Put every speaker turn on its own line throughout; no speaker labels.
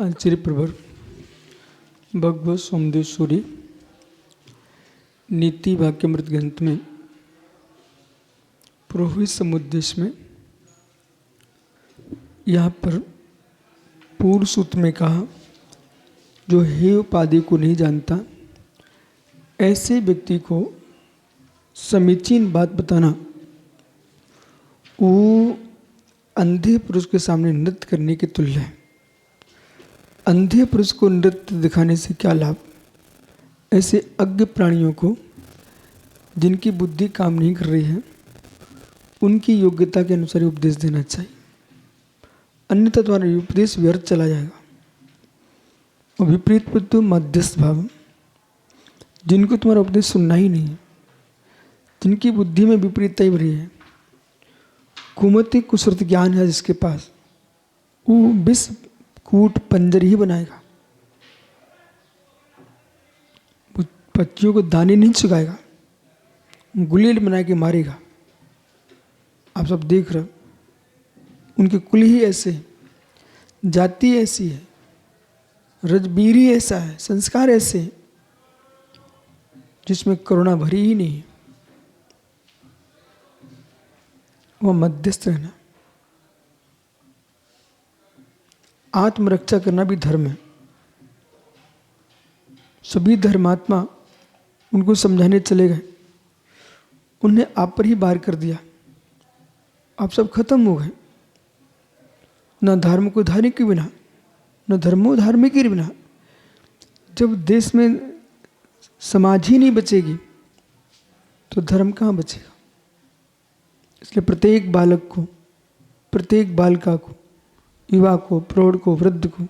आचार्य प्रवर भगवत सोमदेश्वरी नीति वाक्यमृत ग्रंथ में पुरोहित समुद्देश्य में यहाँ पर पूर्व सूत्र में कहा, जो हे उपाधि को नहीं जानता ऐसे व्यक्ति को समीचीन बात बताना वो अंधे पुरुष के सामने नृत्य करने के तुल्य है। अंधे पुरुष को नृत्य दिखाने से क्या लाभ? ऐसे अज्ञ प्राणियों को जिनकी बुद्धि काम नहीं कर रही है उनकी योग्यता के अनुसार उपदेश देना चाहिए, अन्यथा तुम्हारा उपदेश व्यर्थ चला जाएगा। और विपरीत बुद्धि मध्यस्थ भाव, जिनको तुम्हारा उपदेश सुनना ही नहीं है, जिनकी बुद्धि में विपरीतता ही भरी है, कुमति कुसृत ज्ञान है जिसके पास, वो विष कूट पंजर ही बनाएगा, पक्षियों को दाने नहीं चुकाएगा, गुलेल बना के मारेगा। आप सब देख रहे हो, उनके कुल ही ऐसे, जाति ऐसी है, रजबीर ही ऐसा है, संस्कार ऐसे है, जिसमें करुणा भरी ही नहीं है। वह मध्यस्थ रहना, आत्मरक्षा करना भी धर्म है। सभी धर्मात्मा उनको समझाने चले गए, उन्हें आप पर ही बार कर दिया, आप सब खत्म हो गए। न धर्म को धार्मिक के बिना, न धर्मो धार्मिक के बिना। जब देश में समाज ही नहीं बचेगी तो धर्म कहाँ बचेगा? इसलिए प्रत्येक बालक को, प्रत्येक बालिका को, युवा को, प्रौढ़ को, वृद्ध को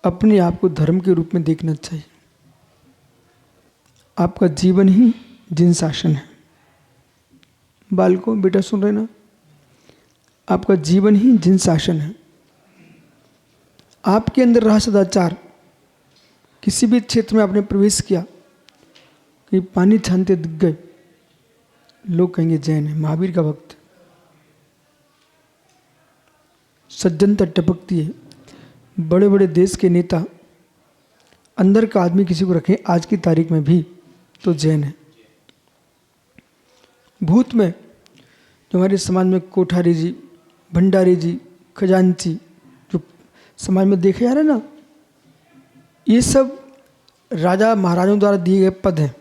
अपने आप को धर्म के रूप में देखना चाहिए। आपका जीवन ही जिन शासन है। बालकों, बेटा सुन रहे ना, आपका जीवन ही जिन शासन है। आपके अंदर रहा सदाचार, किसी भी क्षेत्र में आपने प्रवेश किया कि पानी छानते दिख गए, लोग कहेंगे जैन है, महावीर का भक्त। सज्जनता टपकती है। बड़े बड़े देश के नेता अंदर का आदमी किसी को रखें आज की तारीख में भी तो जैन है। भूत में जो हमारे समाज में कोठारी जी, भंडारी जी, खजांची जो समाज में देखे जा रहे हैं ना, ये सब राजा महाराजाओं द्वारा दिए गए पद हैं।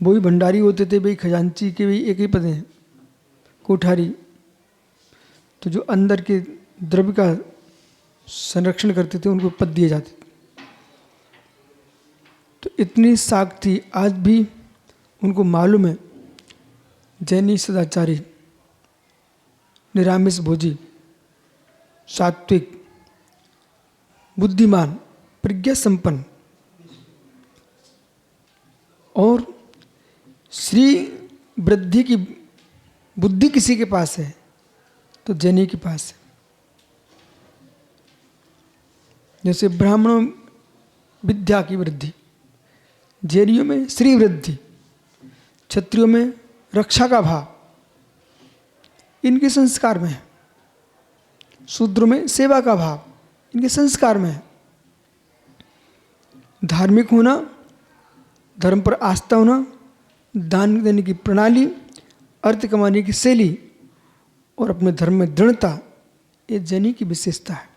वही भंडारी होते थे, भाई खजांची के भी एक ही पद हैं, कोठारी। तो जो अंदर के द्रव्य का संरक्षण करते थे उनको पद दिए जाते थे। तो इतनी साख थी, आज भी उनको मालूम है जैनी सदाचारी, निरामिष भोजी, सात्विक, बुद्धिमान, प्रज्ञा संपन्न और श्री वृद्धि की बुद्धि किसी के पास है तो जैनी के पास है। जैसे ब्राह्मणों विद्या की वृद्धि, जैनियों में श्री वृद्धि, क्षत्रियों में रक्षा का भाव, इनके संस्कार में है। शूद्रों में सेवा का भाव, इनके संस्कार में है। धार्मिक होना, धर्म पर आस्था होना, दान देने की प्रणाली, अर्थ कमाने की शैली और अपने धर्म में दृढ़ता, ये जैनी की विशेषता है।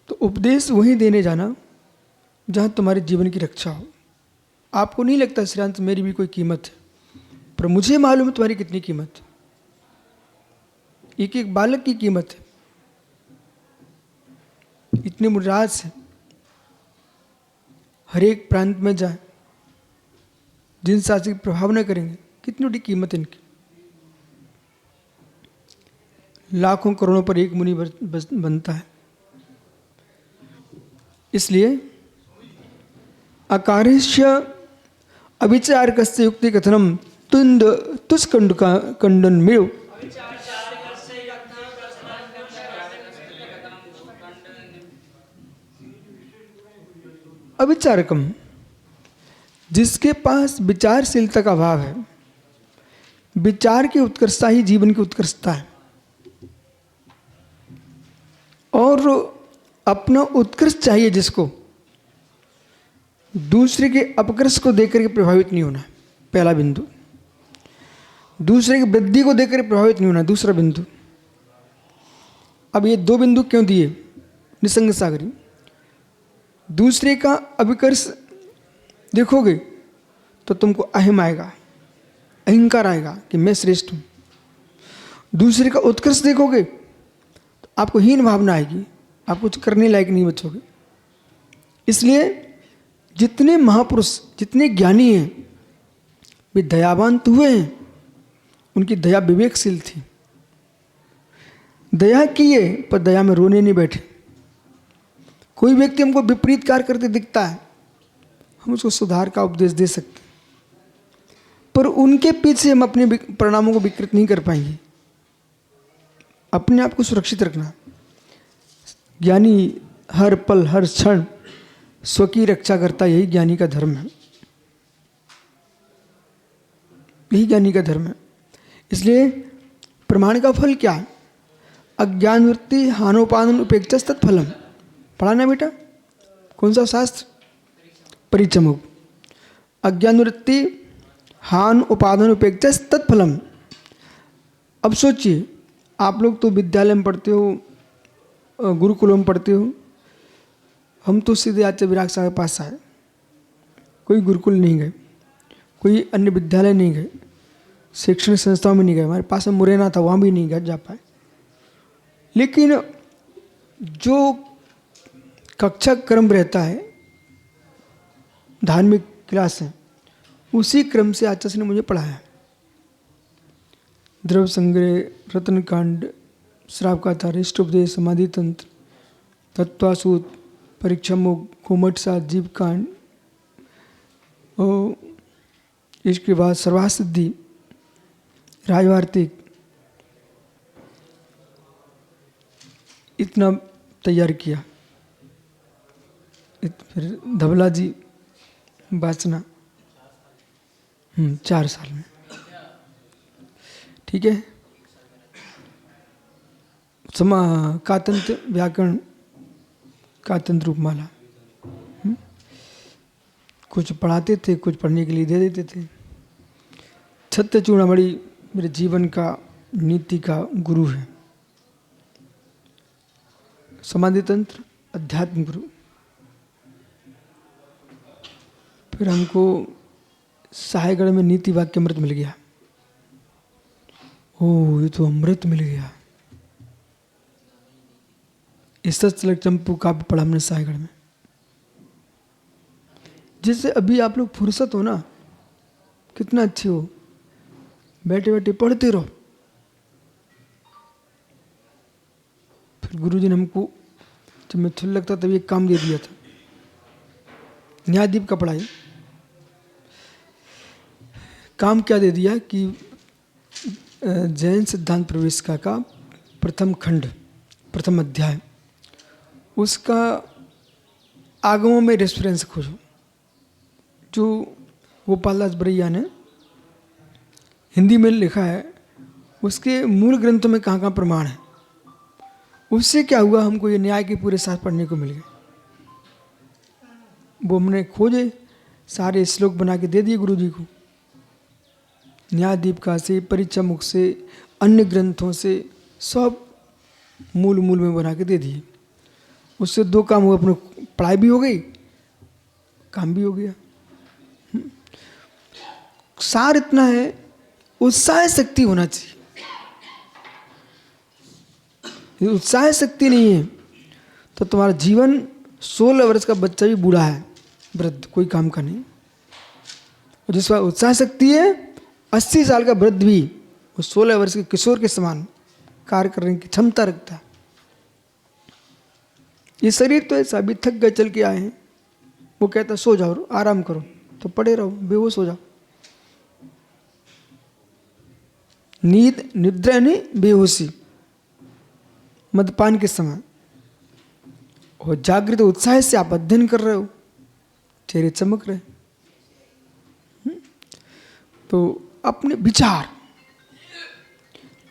तो उपदेश वहीं देने जाना जहाँ तुम्हारे जीवन की रक्षा हो। आपको नहीं लगता श्रीरांत मेरी भी कोई कीमत है, पर मुझे मालूम है तुम्हारी कितनी कीमत है। एक एक बालक की कीमत है। इतने मुराद से हर एक प्रांत में जाए, जिन शासक प्रभाव न करेंगे, कितनी बड़ी कीमत है इनकी। लाखों करोड़ों पर एक मुनि बनता है। इसलिए अकार्यस्य अविचारकस्य युक्ति कथनम तुंद तुष्कंडन मेव अविचारकम, जिसके पास विचारशीलता का अभाव है, विचार की उत्कृष्टता ही जीवन की उत्कृष्टता है। और अपना उत्कृष्ट चाहिए जिसको, दूसरे के अपकृष्ट को देख करके प्रभावित नहीं होना, पहला बिंदु। दूसरे की वृद्धि को देख कर प्रभावित नहीं होना, दूसरा बिंदु। अब ये दो बिंदु क्यों दिए निसंग सागरी? दूसरे का अभिकर्ष देखोगे तो तुमको अहम आएगा, अहंकार आएगा कि मैं श्रेष्ठ हूं। दूसरे का उत्कर्ष देखोगे तो आपको हीन भावना आएगी, आप कुछ करने लायक नहीं बचोगे। इसलिए जितने महापुरुष, जितने ज्ञानी हैं, वे दयावान तो हुए हैं, उनकी दया विवेकशील थी। दया किए पर दया में रोने नहीं बैठे। कोई व्यक्ति हमको विपरीत कार्य करते दिखता है, हम उसको सुधार का उपदेश दे सकते हैं, पर उनके पीछे हम अपने परिणामों को विकृत नहीं कर पाएंगे। अपने आप को सुरक्षित रखना। ज्ञानी हर पल हर क्षण स्व की रक्षा करता, यही ज्ञानी का धर्म है, यही ज्ञानी का धर्म है। इसलिए प्रमाण का फल क्या है? अज्ञान वृत्ति हानोपादन उपेक्षा तत्फलम। पढ़ा ना बेटा? कौन सा शास्त्र? परिचमुख। अज्ञान वृत्ति हान उपादान उपेक्षा तत्फलम। अब सोचिए, आप लोग तो विद्यालय में पढ़ते हो, गुरुकुलों में पढ़ते हो, हम तो सीधे आचार्य विराग साहब के पास आए, कोई गुरुकुल नहीं गए, कोई अन्य विद्यालय नहीं गए, शैक्षणिक संस्थाओं में नहीं गए। हमारे पास में मुरैना था, वहाँ भी नहीं गए जा पाए। लेकिन जो कक्षा क्रम रहता है, धार्मिक क्लास है, उसी क्रम से आचार्य ने मुझे पढ़ाया। द्रव्य संग्रह, रत्न कांड, श्राप का तार, इष्टोपदेश, समाधि तंत्र, तत्वासूत, परीक्षा मुख, कोमट सात, जीव कांड, और इसके बाद सर्वासिद्धि, राजवार्तिक, इतना तैयार किया। फिर धवला जी वाचना 4 साल में, ठीक है। कातंत्र व्याकरण, कातंत्र रूपमाला, कुछ पढ़ाते थे, कुछ पढ़ने के लिए दे देते थे। छत्र चूड़ामणि मेरे जीवन का, नीति का गुरु है। समाधि तंत्र अध्यात्म गुरु। फिर हमको साहेगढ़ में नीति वाक्य अमृत मिल गया। ओह, ये तो अमृत मिल गया। इस चंपू काव्य पढ़ा हमने साहेगढ़ में। जिससे अभी आप लोग फुर्सत हो ना, कितना अच्छे हो, बैठे बैठे पढ़ते रहो। फिर गुरुजी ने हमको, जब मैं थुल लगता तब एक काम दे दिया था, न्यायदीप का पढ़ाई। काम क्या दे दिया कि जैन सिद्धांत प्रवेशिका का प्रथम खंड, प्रथम अध्याय, उसका आगमों में रेफरेंस खोजो, जो गोपाल दास बरैया ने हिंदी में लिखा है, उसके मूल ग्रंथों में कहाँ कहाँ प्रमाण है। उससे क्या हुआ, हमको ये न्याय के पूरे साथ पढ़ने को मिल गए। वो हमने खोजे, सारे श्लोक बना के दे दिए गुरुजी को, न्यायदीपिका से, परीक्षा मुख से, अन्य ग्रंथों से, सब मूल मूल में बना के दे दिए। उससे 2 काम हुआ, अपने पढ़ाई भी हो गई, काम भी हो गया। सार इतना है, उत्साह शक्ति होना चाहिए। यदि उत्साह शक्ति नहीं है तो तुम्हारा जीवन, 16 वर्ष का बच्चा भी बूढ़ा है, वृद्ध, कोई काम का नहीं। और जिस पर उत्साह शक्ति है, 80 साल का वृद्ध भी वो 16 वर्ष के किशोर के समान कार्य करने की क्षमता रखता है। ये शरीर तो ऐसा, अभी थक गए, चल के आए हैं, वो कहता है सो जाओ, आराम करो, तो पड़े रहो, बेहोश हो जाओ। नींद, निद्रा नहीं, बेहोशी, मदपान के समय। और जागृत उत्साह से आप अध्ययन कर रहे हो, चेहरे चमक रहे। तो अपने विचार,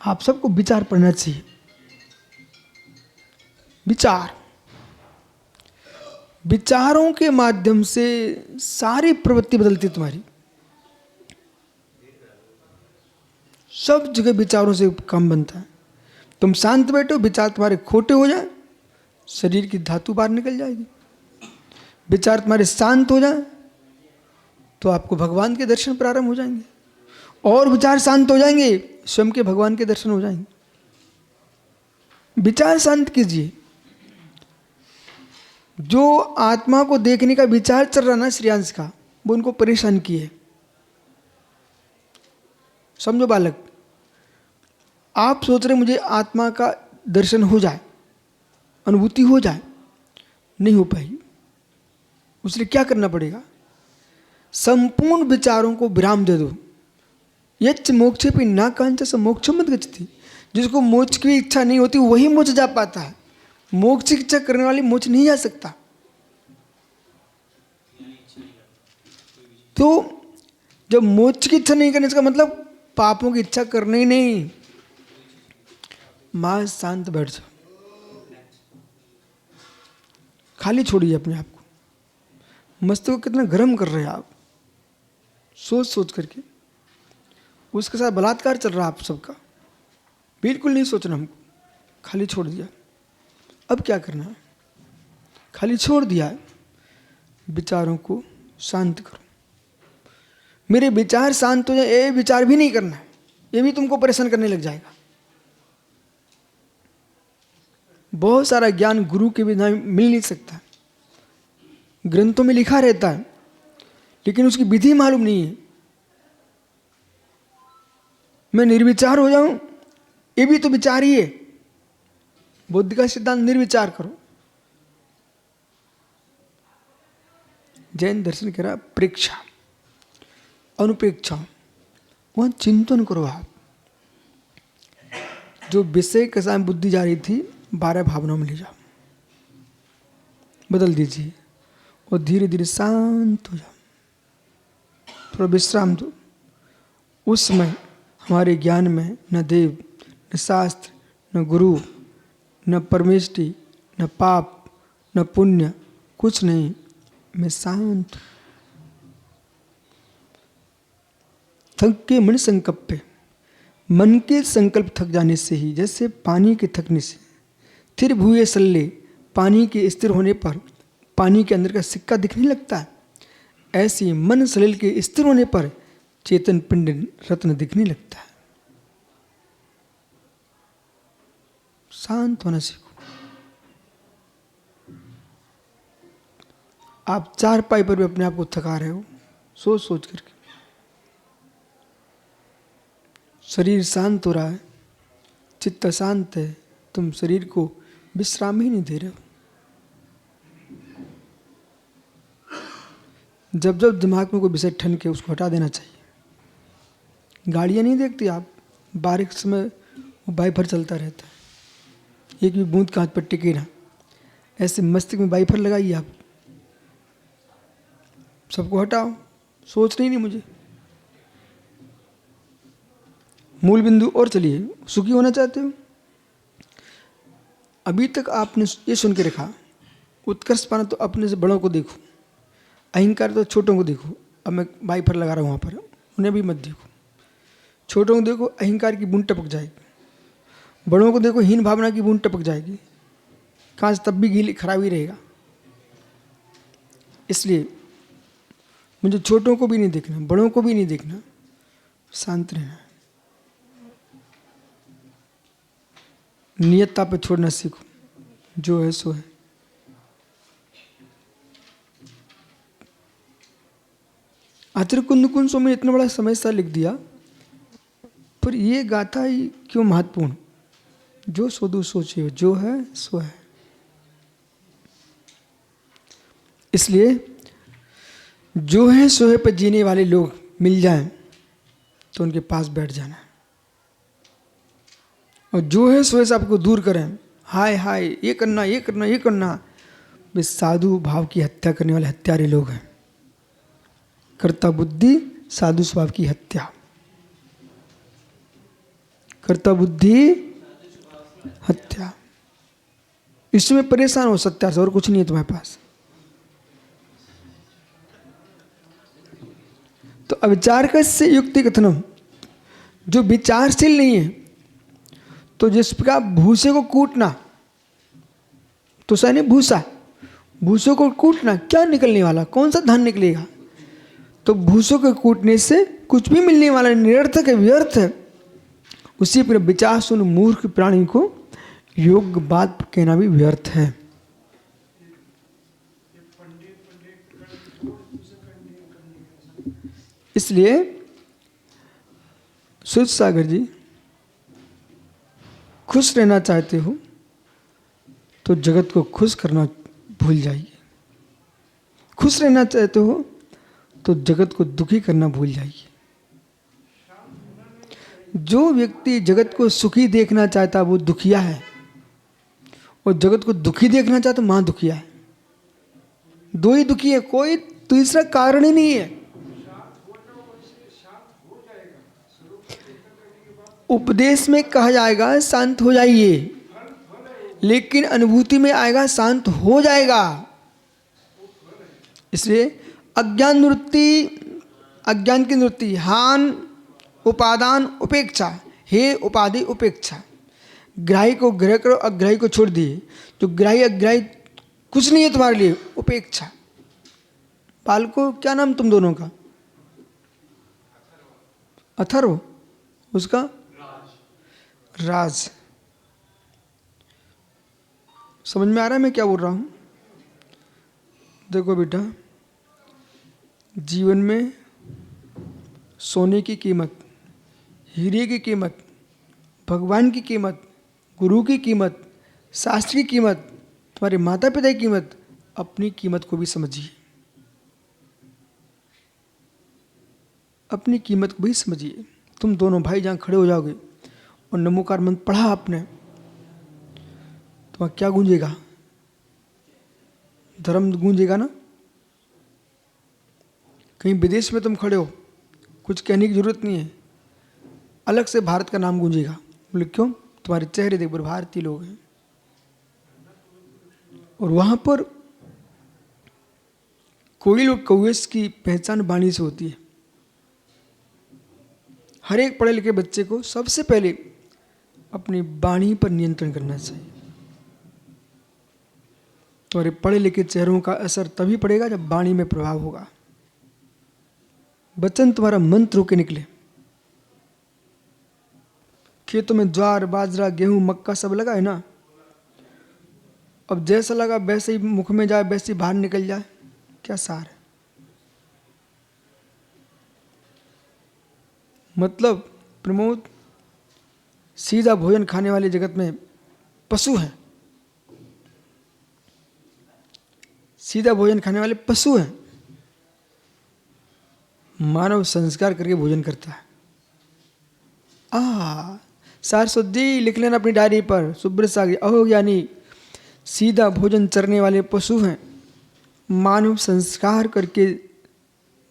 आप सबको विचार पढ़ना चाहिए। विचार, विचारों के माध्यम से सारी प्रवृत्ति बदलती तुम्हारी। सब जगह विचारों से काम बनता है। तुम शांत बैठो, विचार तुम्हारे खोटे हो जाए, शरीर की धातु बाहर निकल जाएगी। विचार तुम्हारे शांत हो जाए तो आपको भगवान के दर्शन प्रारंभ हो जाएंगे, और विचार शांत हो जाएंगे, स्वयं के भगवान के दर्शन हो जाएंगे। विचार शांत कीजिए। जो आत्मा को देखने का विचार चल रहा ना श्रेयांश का, वो उनको परेशान किए। समझो बालक, आप सोच रहे मुझे आत्मा का दर्शन हो जाए, अनुभूति हो जाए, नहीं हो पाएगी। उसलिए क्या करना पड़ेगा? संपूर्ण विचारों को विराम दे दो। यच्च मोक्षे भी ना कांच मोक्ष मत गच्छति। जिसको मोक्ष की इच्छा नहीं होती वही मोक्ष जा पाता है। मोक्ष की इच्छा करने वाली मोक्ष नहीं जा सकता। तो जब मोक्ष की इच्छा नहीं करने, इसका मतलब पापों की इच्छा करनी ही नहीं। मां शांत बैठ जाओ, खाली छोड़िए अपने आप को। मस्तिष्क को कितना गर्म कर रहे हैं आप, सोच सोच करके। उसके साथ बलात्कार चल रहा है आप सबका। बिल्कुल नहीं सोचना हमको, खाली छोड़ दिया। अब क्या करना है? खाली छोड़ दिया है, विचारों को शांत करो। मेरे विचार शांत हो जाए, ये विचार भी नहीं करना, ये भी तुमको परेशान करने लग जाएगा। बहुत सारा ज्ञान गुरु के बिना मिल नहीं सकता। ग्रंथों में लिखा रहता है, लेकिन उसकी विधि मालूम नहीं है। मैं निर्विचार हो जाऊं, ये भी तो विचार ही है। बुद्ध का सिद्धांत निर्विचार करो। जैन दर्शन कह रहा प्रेक्षा, अनुप्रेक्षा, वहां चिंतन करो आप। जो विषय के साथ बुद्धि जा रही थी, 12 भावनाओं में ले जाओ, बदल दीजिए, और धीरे धीरे शांत हो जाओ। थोड़ा विश्राम दो। उस समय हमारे ज्ञान में न देव, न शास्त्र, न गुरु, न परमेष्टि, न पाप, न पुण्य, कुछ नहीं। मैं शांत हूं। थक के मन संकल्प पे, मन के संकल्प थक जाने से ही, जैसे पानी के थकने से स्थिर भूए सल्ले, पानी के स्थिर होने पर पानी के अंदर का सिक्का दिखने लगता है, ऐसे मन सलिल के स्थिर होने पर चेतन पिंड रत्न दिखने लगता है। शांत होना सीखो। आप चारपाई पर भी अपने आप को थका रहे हो, सोच सोच करके। शरीर शांत हो रहा है, चित्त शांत है, तुम शरीर को विश्राम ही नहीं दे रहे हो। जब जब दिमाग में कोई विषय ठन के उसको हटा देना चाहिए। गाड़ियाँ नहीं देखती आप, बारिश के समय वो वाइपर चलता रहता है, एक भी बूंद कांच पर टिके ना। ऐसे मस्तिष्क में वाइपर लगाइए आप, सबको हटाओ, सोच नहीं मुझे। मूल बिंदु और चलिए। सुखी होना चाहते हो? अभी तक आपने ये सुन के रखा, उत्कर्ष पाना तो अपने से बड़ों को देखो, अहंकार तो छोटों को देखो। अब मैं वाइपर लगा रहा हूँ वहाँ पर, उन्हें भी मत देखो। छोटों को देखो, अहंकार की बूंद टपक जाएगी। बड़ों को देखो, हीन भावना की बूंद टपक जाएगी। कांच तब भी गीली खराब ही रहेगा। इसलिए मुझे छोटों को भी नहीं देखना, बड़ों को भी नहीं देखना, शांत रहना। नियतता पे छोड़ना सीखो, जो है सो है। आचार्य कुंद कुंज स्वामी इतना बड़ा समस्या लिख दिया, पर ये गाथा ही क्यों महत्वपूर्ण? जो सोदू सोचिए, जो है सो है। इसलिए जो है सो है पर जीने वाले लोग मिल जाएं तो उनके पास बैठ जाना, और जो है सो है से आपको दूर करें। हाय हाय, ये करना, ये करना, ये करना, वे साधु भाव की हत्या करने वाले हत्यारे लोग हैं। कर्ता बुद्धि साधु स्वभाव की हत्या। कर्ता बुद्धि हत्या। इसमें परेशान हो सकता है और कुछ नहीं है तुम्हारे पास। तो अविचार से युक्ति कथनम, जो विचारशील नहीं है, तो जिस प्रकार भूसे को कूटना, तो सैन्य भूसा, भूसों को कूटना क्या निकलने वाला, कौन सा धान निकलेगा? तो भूसों को कूटने से कुछ भी मिलने वाला निरर्थक है, व्यर्थ है। उसी पर विचार सुन मूर्ख प्राणी को योग्य बात कहना भी व्यर्थ है। इसलिए सूर्य सागर जी, खुश रहना चाहते हो तो जगत को खुश करना भूल जाइए। खुश रहना चाहते हो तो जगत को दुखी करना भूल जाइए। जो व्यक्ति जगत को सुखी देखना चाहता वो दुखिया है, और जगत को दुखी देखना चाहता वहां दुखिया है। दो ही दुखी है, कोई तीसरा कारण ही नहीं है। उपदेश में कहा जाएगा शांत हो जाइए, लेकिन अनुभूति में आएगा शांत हो जाएगा। इसलिए अज्ञान निवृत्ति, अज्ञान की निवृत्ति, हान उपादान उपेक्षा, हे उपाधि उपेक्षा। ग्राही को ग्रह करो, अग्राही को छोड़ दिए। जो ग्राही अग्राही कुछ नहीं है तुम्हारे लिए, उपेक्षा। बालको क्या नाम तुम दोनों का? अथर्व, उसका राज। समझ में आ रहा है मैं क्या बोल रहा हूं? देखो बेटा, जीवन में सोने की कीमत, हीरे की कीमत, भगवान की कीमत, गुरु की कीमत, शास्त्र की कीमत, तुम्हारे माता पिता की कीमत, अपनी कीमत को भी समझिए। अपनी कीमत को भी समझिए। तुम दोनों भाई जहाँ खड़े हो जाओगे और नमोकार मंत्र पढ़ा आपने, तो वहाँ क्या गूंजेगा? धर्म गूंजेगा ना। कहीं विदेश में तुम खड़े हो, कुछ कहने की जरूरत नहीं है, अलग से भारत का नाम गूंजेगा। बोले क्यों? तुम्हारे चेहरे देख, भारतीय लोग हैं। और वहां पर कोई लोग कौवे की पहचान वाणी से होती है। हर एक पढ़े लिखे बच्चे को सबसे पहले अपनी वाणी पर नियंत्रण करना चाहिए। तुम्हारे पढ़े लिखे चेहरों का असर तभी पड़ेगा जब वाणी में प्रभाव होगा। वचन तुम्हारा मंत्र होके निकले। खेतों में ज्वार बाजरा गेहूं मक्का सब लगा है ना, अब जैसा लगा वैसे ही मुख में जाए, वैसे ही बाहर निकल जाए, क्या सार है? मतलब प्रमोद, सीधा भोजन खाने वाले जगत में पशु हैं। सीधा भोजन खाने वाले पशु हैं। मानव संस्कार करके भोजन करता है। सारस्वती लिख लेना अपनी डायरी पर, सुब्रत सागी। अहो यानी सीधा भोजन चरने वाले पशु हैं। मानव संस्कार करके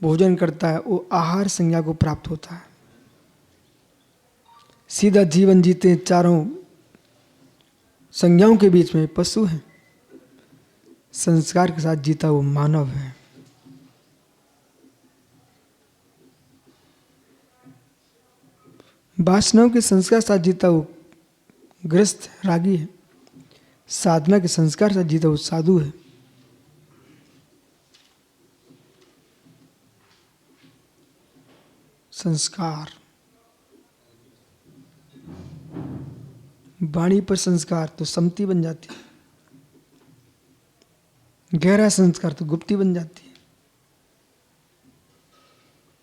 भोजन करता है, वो आहार संज्ञा को प्राप्त होता है। सीधा जीवन जीते चारों संज्ञाओं के बीच में पशु हैं। संस्कार के साथ जीता वो मानव है। वासनाओं के संस्कार के साथ जीता वो ग्रस्त रागी है। साधना के संस्कार से जीता वो साधु है। संस्कार, वाणी पर संस्कार तो समति बन जाती है, गहरा संस्कार तो गुप्ती बन जाती है।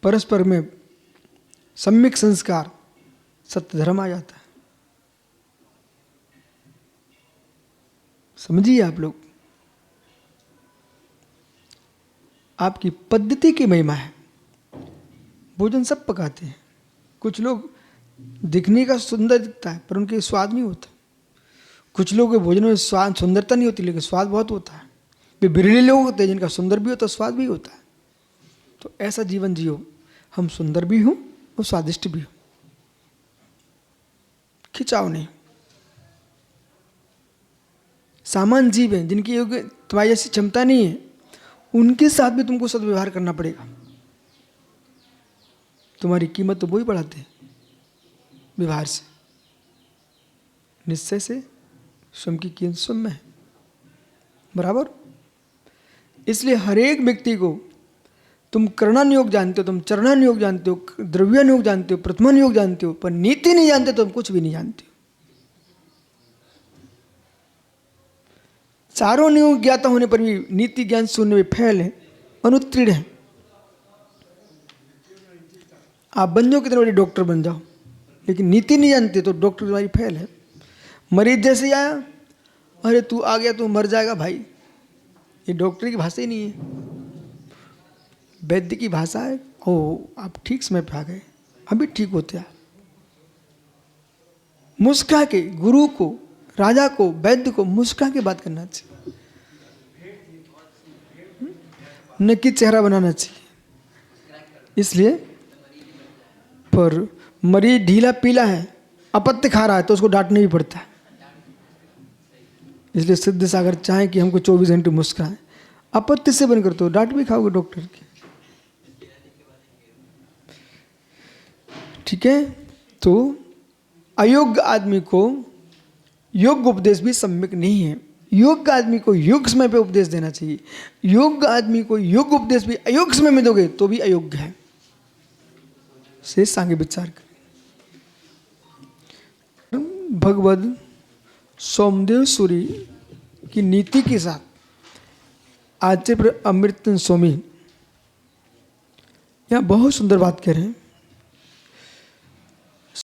परस्पर में सम्यक संस्कार सत्य धर्म आ जाता है। समझिए आप लोग, आपकी पद्धति की महिमा है। भोजन सब पकाते हैं। कुछ लोग दिखने का सुंदर दिखता है पर उनके स्वाद नहीं होता। कुछ लोगों के भोजन में स्वाद सुंदरता नहीं होती लेकिन स्वाद बहुत होता है। वे बिरले लोग होते हैं जिनका सुंदर भी होता है स्वाद भी होता है। तो ऐसा जीवन जियो, हम सुंदर भी हों और स्वादिष्ट भी हो, खिंचाव नहीं। सामान्य जीव हैं जिनकी योग्य तुम्हारी ऐसी क्षमता नहीं है, उनके साथ भी तुमको सदव्यवहार करना पड़ेगा। तुम्हारी कीमत तो वही बढ़ाते हैं व्यवहार से, निश्चय से स्वयं की कीमत स्वयं में है बराबर। इसलिए हर एक व्यक्ति को तुम करणानुयोग जानते हो, तुम चरणानुयोग जानते हो, द्रव्यानुयोग जानते हो, प्रथमानुयोग जानते हो, पर नीति नहीं जानते तो तुम कुछ भी नहीं जानते हो। चारों नियोग ज्ञाता होने पर भी नीति ज्ञान शून्य में फैल है, अनुत्तीर्ण है। आप बन जाओ कितने बड़े डॉक्टर बन जाओ, लेकिन नीति नहीं जानते तो डॉक्टर तुम्हारी फैल है। मरीज जैसे ही आया, अरे तू आ गया तू मर जाएगा भाई, ये डॉक्टर की भाषा ही नहीं है, वैद्य की भाषा है। ओ आप ठीक समय पे आ गए, अभी ठीक होते आप। मुस्कुरा के गुरु को, राजा को, वैद्य को मुस्कुरा के बात करना चाहिए, न कि चेहरा बनाना चाहिए। इसलिए पर मरीज ढीला पीला है, अपत्य खा रहा है तो उसको डांटना भी पड़ता है। इसलिए सिद्ध सागर चाहे कि हमको 24 घंटे मुस्कुराए, अपत्य से बनकर तो डांट भी खाओगे डॉक्टर की। ठीक है, तो अयोग्य आदमी को योग्य उपदेश भी सम्यक नहीं है। योग्य आदमी को योग्य समय पे उपदेश देना चाहिए। योग्य आदमी को योग्य उपदेश भी अयोग्य समय में दोगे तो भी अयोग्य है। से सांगे विचार करें। भगवद सोमदेव सूरी की नीति के साथ आचार्य अमृत स्वामी यहाँ बहुत सुंदर बात कह रहे हैं।